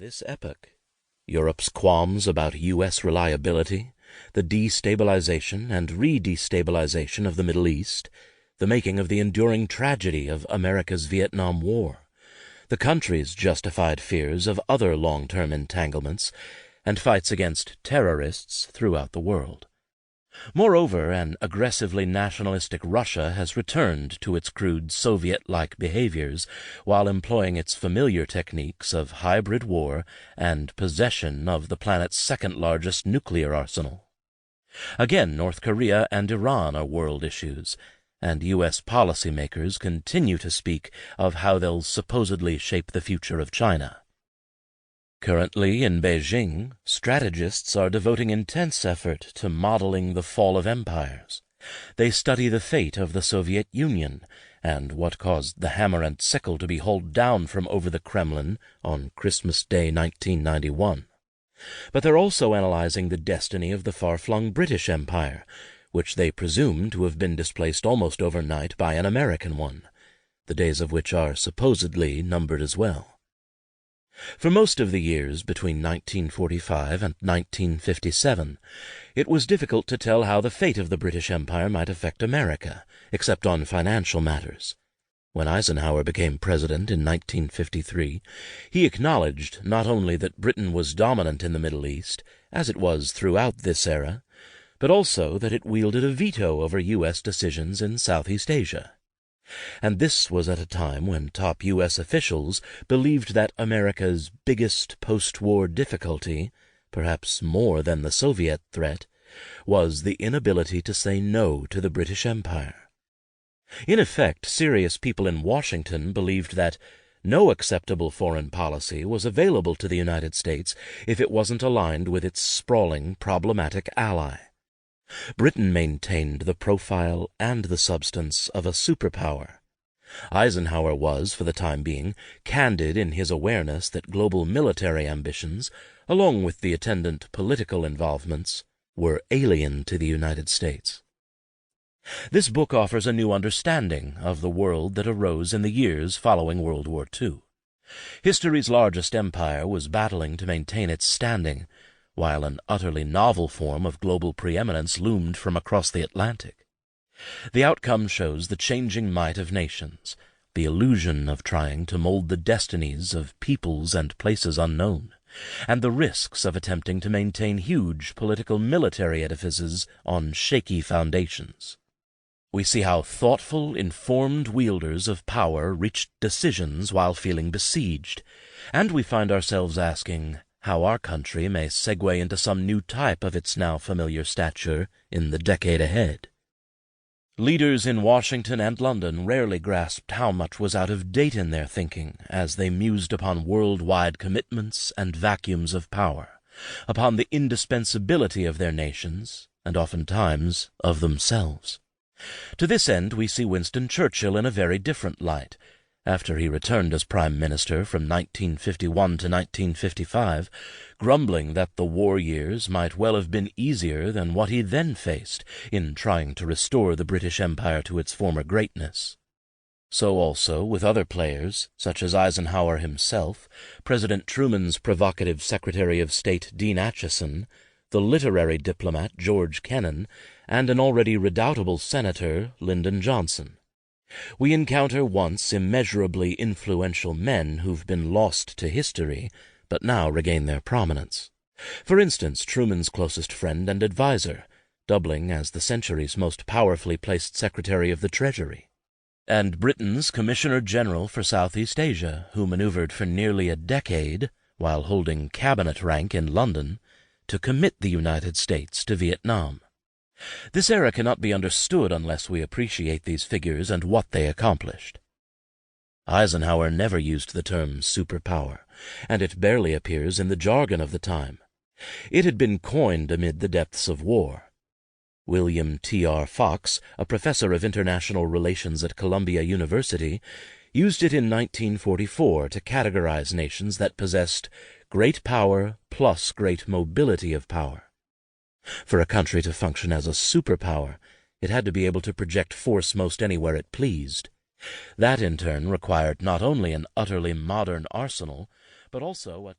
this epoch, Europe's qualms about U.S. reliability, the destabilization and re-destabilization of the Middle East, the making of the enduring tragedy of America's Vietnam War, the country's justified fears of other long-term entanglements, and fights against terrorists throughout the world. Moreover, an aggressively nationalistic Russia has returned to its crude Soviet-like behaviors while employing its familiar techniques of hybrid war and possession of the planet's second-largest nuclear arsenal. Again, North Korea and Iran are world issues, and U.S. policymakers continue to speak of how they'll supposedly shape the future of China. Currently, in Beijing, strategists are devoting intense effort to modeling the fall of empires. They study the fate of the Soviet Union and what caused the hammer and sickle to be hauled down from over the Kremlin on Christmas Day 1991. But they're also analyzing the destiny of the far-flung British Empire, which they presume to have been displaced almost overnight by an American one, the days of which are supposedly numbered as well. For most of the years between 1945 and 1957, it was difficult to tell how the fate of the British Empire might affect America, except on financial matters. When Eisenhower became president in 1953, he acknowledged not only that Britain was dominant in the Middle East, as it was throughout this era, but also that it wielded a veto over U.S. decisions in Southeast Asia. And this was at a time when top U.S. officials believed that America's biggest post-war difficulty, perhaps more than the Soviet threat, was the inability to say no to the British Empire. In effect, serious people in Washington believed that no acceptable foreign policy was available to the United States if it wasn't aligned with its sprawling, problematic ally. Britain maintained the profile and the substance of a superpower. Eisenhower was, for the time being, candid in his awareness that global military ambitions, along with the attendant political involvements, were alien to the United States. This book offers a new understanding of the world that arose in the years following World War II. History's largest empire was battling to maintain its standing, while an utterly novel form of global preeminence loomed from across the Atlantic. The outcome shows the changing might of nations, the illusion of trying to mold the destinies of peoples and places unknown, and the risks of attempting to maintain huge political military edifices on shaky foundations. We see how thoughtful, informed wielders of power reached decisions while feeling besieged, and we find ourselves asking how our country may segue into some new type of its now familiar stature in the decade ahead. Leaders in Washington and London rarely grasped how much was out of date in their thinking as they mused upon worldwide commitments and vacuums of power, upon the indispensability of their nations, and oftentimes of themselves. To this end we see Winston Churchill in a very different light, after he returned as Prime Minister from 1951 to 1955, grumbling that the war years might well have been easier than what he then faced in trying to restore the British Empire to its former greatness. So also with other players, such as Eisenhower himself, President Truman's provocative Secretary of State Dean Acheson, the literary diplomat George Kennan, and an already redoubtable Senator Lyndon Johnson. We encounter once immeasurably influential men who've been lost to history, but now regain their prominence. For instance, Truman's closest friend and advisor, doubling as the century's most powerfully placed Secretary of the Treasury, and Britain's Commissioner General for Southeast Asia, who maneuvered for nearly a decade, while holding cabinet rank in London, to commit the United States to Vietnam. This era cannot be understood unless we appreciate these figures and what they accomplished. Eisenhower never used the term superpower, and it barely appears in the jargon of the time. It had been coined amid the depths of war. William T.R. Fox, a professor of international relations at Columbia University, used it in 1944 to categorize nations that possessed great power plus great mobility of power. For a country to function as a superpower, it had to be able to project force most anywhere it pleased. That, in turn, required not only an utterly modern arsenal, but also a